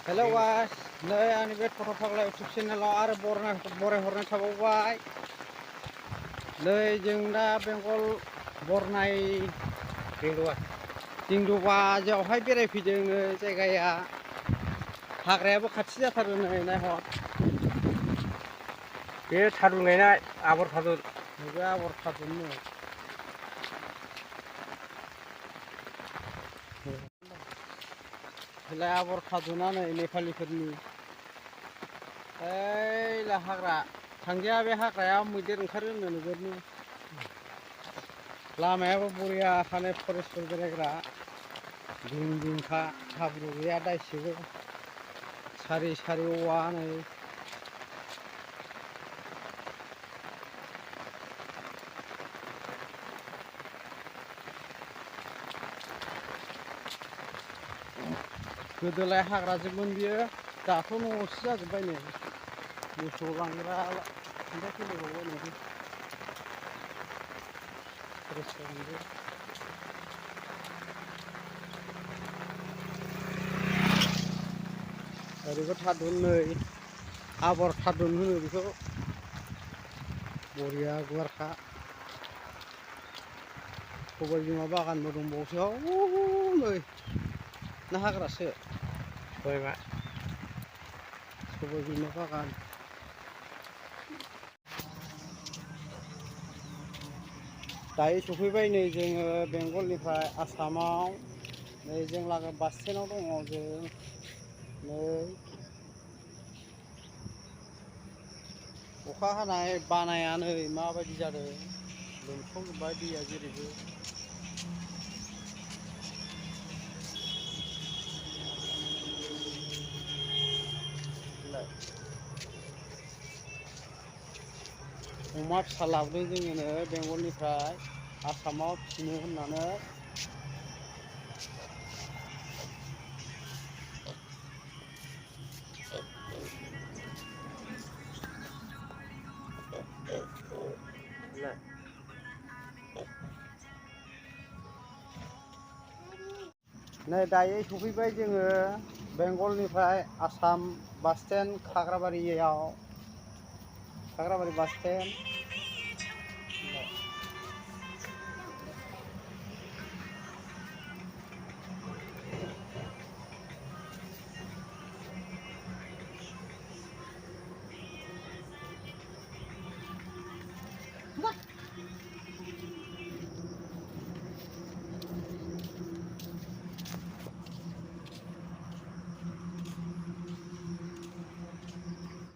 Hello guys, नै आंनि बे थथ' फाग्ला इउटुब चेनेलाव आरो बरायहरनाय थाबावबाय। नै जों दा बेंगल बरनाय दिंदबाजावहाय बेरायफैदों। नै जायगाया हाग्रायाबो खाथि जाथारो। नै नायहर, बे थारुन गायनाय आबर थारुन। नैबे आबर थारुन। नै आबर थारुना नै नेपालिफोरनि। ओइ हाग्रा थांजाया, बे हाग्रायाव मैदेर ओंखारो होनो नोगोरनो। लामायाबो बरियाखानो, फरेस्टफोर बेरायग्रा दिं दिंखा, हाब्रु गैया दाइसेबो, सारि सारि औवा। नै गोदोलाय हाग्राजोबमोन बियो, दाथ' न'सो जाजोब्बाय। नै मोसौ लांग्रा थांलाय फैलाय बावबाय। ओरैबो थारुन, नै आबर थारुन होनो बेखौ। बरिया गुवारखा। सबाय बिमा बागानबो दंबावोसो। नै ना हाग्रासो सबाय बिमा बागान। दायो सफैबाय नै जोङो बेंगलनिफ्राय आसामाव। नै जों लागो बास स्टेन्डआव दङ जों। नै अखा हानाय बानाया नै माबायदि जादों, लोमसावजोब्बाय दैया जेरैबो। अमा फिसा लाबोदों जोङो नै बेंगलनिफ्राय आसामाव फिसिनो होननानै। नै दायो सफैबाय जोङो बेंगलनिफ्राय आसाम बास स्टेन्ड खाग्राबारियाव, खाग्राबारि बास स्टेन्ड।